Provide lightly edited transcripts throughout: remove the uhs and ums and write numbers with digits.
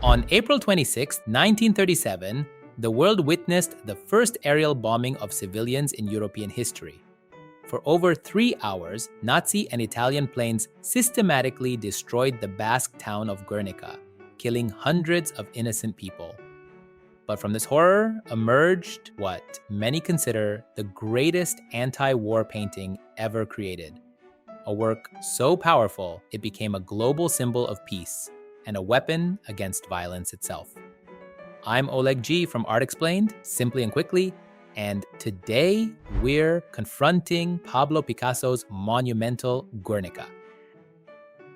On April 26, 1937, the world witnessed the first aerial bombing of civilians in European history. For over 3 hours, Nazi and Italian planes systematically destroyed the Basque town of Guernica, killing hundreds of innocent people. But from this horror emerged what many consider the greatest anti-war painting ever created. A work so powerful, it became a global symbol of peace and a weapon against violence itself. I'm Oleg G from Art Explained, simply and quickly, and today we're confronting Pablo Picasso's monumental Guernica,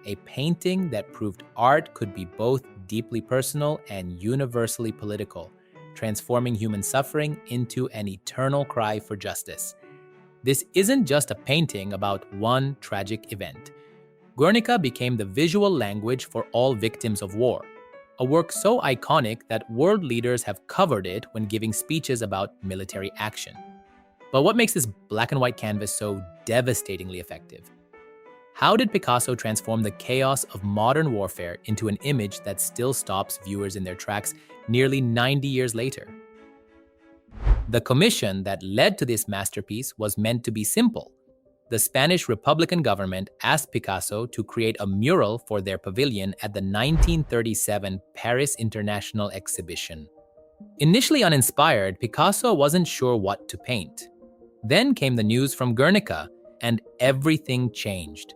a painting that proved art could be both deeply personal and universally political, transforming human suffering into an eternal cry for justice. This isn't just a painting about one tragic event. Guernica became the visual language for all victims of war, a work so iconic that world leaders have covered it when giving speeches about military action. But what makes this black and white canvas so devastatingly effective? How did Picasso transform the chaos of modern warfare into an image that still stops viewers in their tracks nearly 90 years later? The commission that led to this masterpiece was meant to be simple. The Spanish Republican government asked Picasso to create a mural for their pavilion at the 1937 Paris International Exhibition. Initially uninspired, Picasso wasn't sure what to paint. Then came the news from Guernica, and everything changed.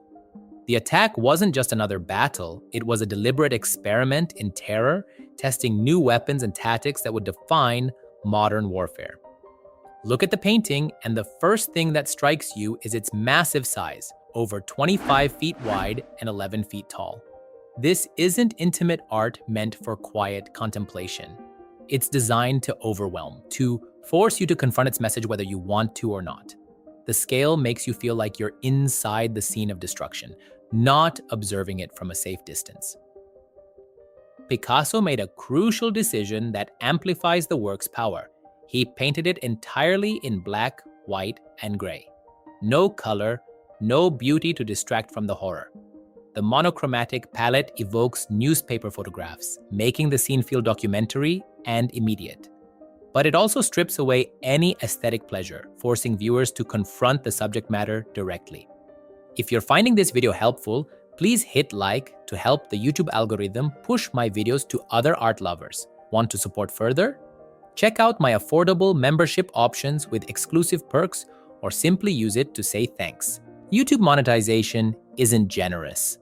The attack wasn't just another battle, it was a deliberate experiment in terror, testing new weapons and tactics that would define modern warfare. Look at the painting, and the first thing that strikes you is its massive size, over 25 feet wide and 11 feet tall. This isn't intimate art meant for quiet contemplation. It's designed to overwhelm, to force you to confront its message whether you want to or not. The scale makes you feel like you're inside the scene of destruction, not observing it from a safe distance. Picasso made a crucial decision that amplifies the work's power. He painted it entirely in black, white, and gray. No color, no beauty to distract from the horror. The monochromatic palette evokes newspaper photographs, making the scene feel documentary and immediate. But it also strips away any aesthetic pleasure, forcing viewers to confront the subject matter directly. If you're finding this video helpful, please hit like to help the YouTube algorithm push my videos to other art lovers. Want to support further? Check out my affordable membership options with exclusive perks, or simply use it to say thanks. YouTube monetization isn't generous,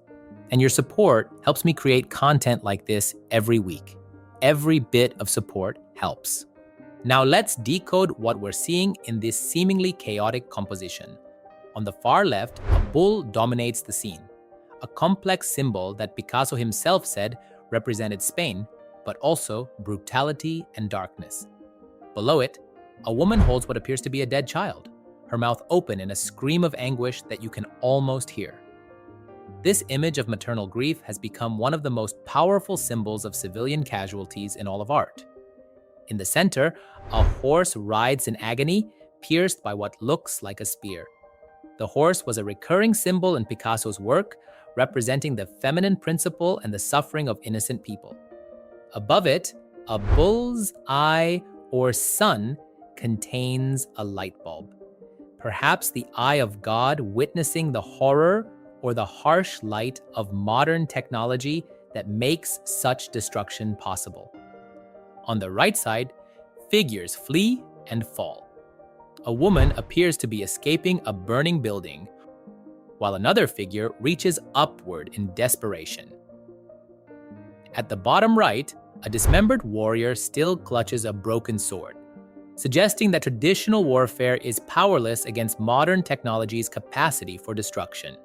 and your support helps me create content like this every week. Every bit of support helps. Now let's decode what we're seeing in this seemingly chaotic composition. On the far left, a bull dominates the scene, a complex symbol that Picasso himself said represented Spain, but also brutality and darkness. Below it, a woman holds what appears to be a dead child, her mouth open in a scream of anguish that you can almost hear. This image of maternal grief has become one of the most powerful symbols of civilian casualties in all of art. In the center, a horse rides in agony, pierced by what looks like a spear. The horse was a recurring symbol in Picasso's work, representing the feminine principle and the suffering of innocent people. Above it, a bull's eye or sun contains a light bulb. Perhaps the eye of God witnessing the horror or the harsh light of modern technology that makes such destruction possible. On the right side, figures flee and fall. A woman appears to be escaping a burning building, while another figure reaches upward in desperation. At the bottom right, a dismembered warrior still clutches a broken sword, suggesting that traditional warfare is powerless against modern technology's capacity for destruction.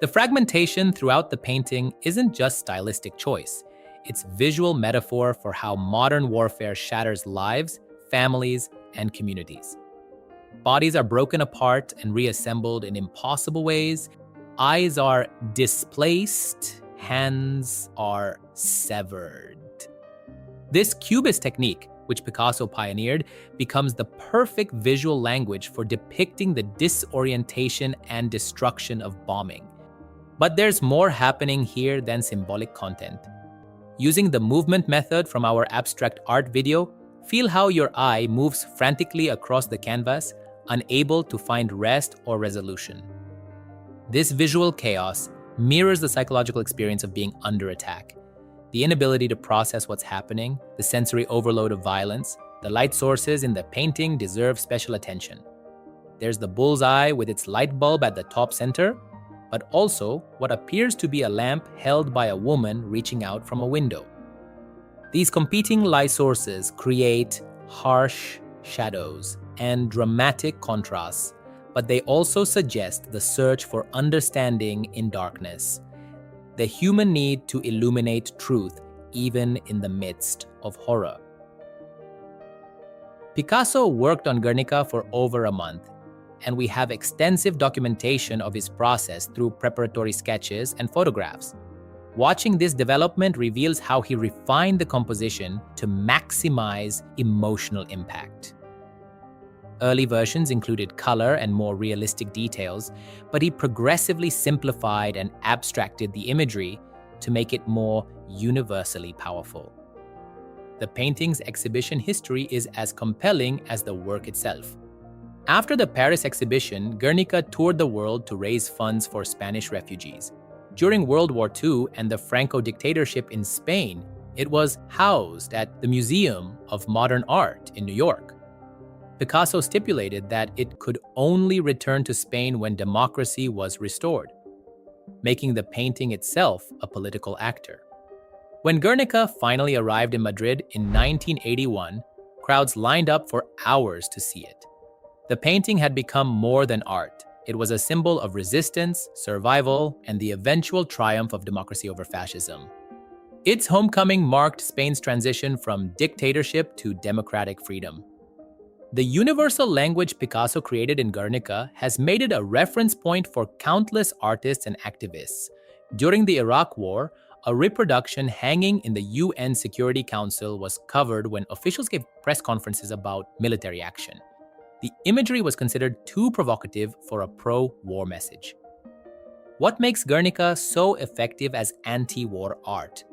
The fragmentation throughout the painting isn't just stylistic choice. It's visual metaphor for how modern warfare shatters lives, families, and communities. Bodies are broken apart and reassembled in impossible ways. Eyes are displaced, hands are severed. This cubist technique, which Picasso pioneered, becomes the perfect visual language for depicting the disorientation and destruction of bombing. But there's more happening here than symbolic content. Using the movement method from our abstract art video, feel how your eye moves frantically across the canvas, unable to find rest or resolution. This visual chaos mirrors the psychological experience of being under attack. The inability to process what's happening, the sensory overload of violence, the light sources in the painting deserve special attention. There's the bullseye with its light bulb at the top center, but also what appears to be a lamp held by a woman reaching out from a window. These competing light sources create harsh shadows and dramatic contrasts, but they also suggest the search for understanding in darkness, the human need to illuminate truth even in the midst of horror. Picasso worked on Guernica for over a month, and we have extensive documentation of his process through preparatory sketches and photographs. Watching this development reveals how he refined the composition to maximize emotional impact. Early versions included color and more realistic details, but he progressively simplified and abstracted the imagery to make it more universally powerful. The painting's exhibition history is as compelling as the work itself. After the Paris exhibition, Guernica toured the world to raise funds for Spanish refugees. During World War II and the Franco dictatorship in Spain, it was housed at the Museum of Modern Art in New York. Picasso stipulated that it could only return to Spain when democracy was restored, making the painting itself a political actor. When Guernica finally arrived in Madrid in 1981, crowds lined up for hours to see it. The painting had become more than art. It was a symbol of resistance, survival, and the eventual triumph of democracy over fascism. Its homecoming marked Spain's transition from dictatorship to democratic freedom. The universal language Picasso created in Guernica has made it a reference point for countless artists and activists. During the Iraq War, a reproduction hanging in the UN Security Council was covered when officials gave press conferences about military action. The imagery was considered too provocative for a pro-war message. What makes Guernica so effective as anti-war art?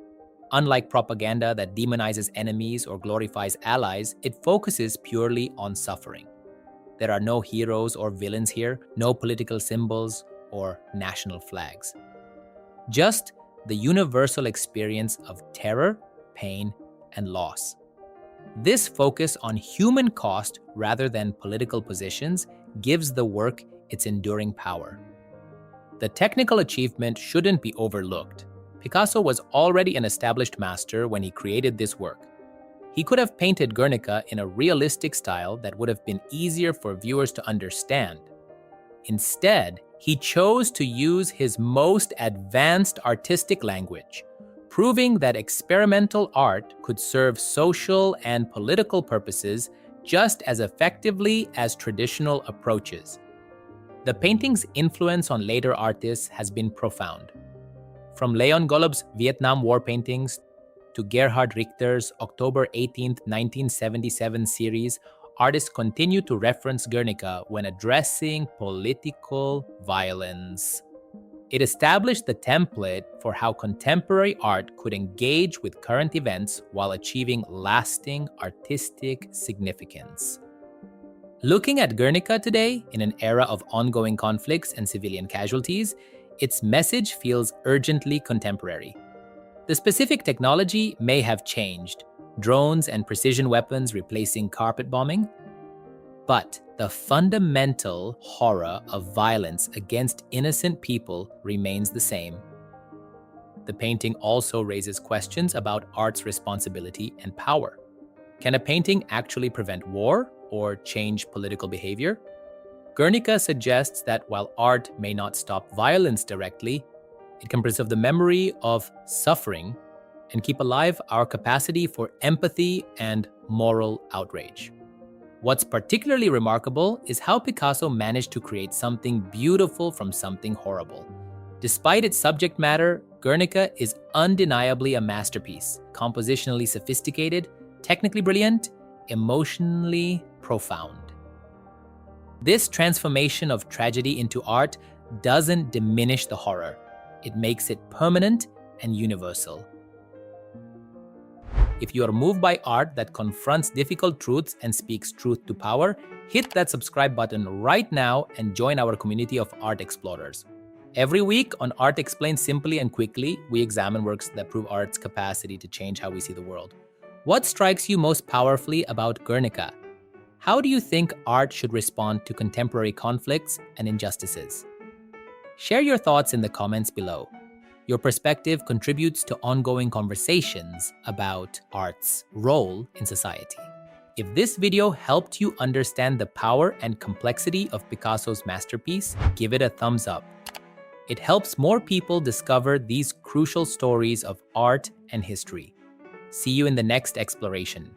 Unlike propaganda that demonizes enemies or glorifies allies, it focuses purely on suffering. There are no heroes or villains here, no political symbols or national flags. Just the universal experience of terror, pain, and loss. This focus on human cost rather than political positions gives the work its enduring power. The technical achievement shouldn't be overlooked. Picasso was already an established master when he created this work. He could have painted Guernica in a realistic style that would have been easier for viewers to understand. Instead, he chose to use his most advanced artistic language, proving that experimental art could serve social and political purposes just as effectively as traditional approaches. The painting's influence on later artists has been profound. From Leon Golub's Vietnam War paintings to Gerhard Richter's October 18, 1977 series, artists continue to reference Guernica when addressing political violence. It established the template for how contemporary art could engage with current events while achieving lasting artistic significance. Looking at Guernica today, in an era of ongoing conflicts and civilian casualties, its message feels urgently contemporary. The specific technology may have changed, drones and precision weapons replacing carpet bombing, but the fundamental horror of violence against innocent people remains the same. The painting also raises questions about art's responsibility and power. Can a painting actually prevent war or change political behavior? Guernica suggests that while art may not stop violence directly, it can preserve the memory of suffering and keep alive our capacity for empathy and moral outrage. What's particularly remarkable is how Picasso managed to create something beautiful from something horrible. Despite its subject matter, Guernica is undeniably a masterpiece, compositionally sophisticated, technically brilliant, emotionally profound. This transformation of tragedy into art doesn't diminish the horror. It makes it permanent and universal. If you are moved by art that confronts difficult truths and speaks truth to power, hit that subscribe button right now and join our community of art explorers. Every week on Art Explained Simply and Quickly, we examine works that prove art's capacity to change how we see the world. What strikes you most powerfully about Guernica? How do you think art should respond to contemporary conflicts and injustices? Share your thoughts in the comments below. Your perspective contributes to ongoing conversations about art's role in society. If this video helped you understand the power and complexity of Picasso's masterpiece, give it a thumbs up. It helps more people discover these crucial stories of art and history. See you in the next exploration.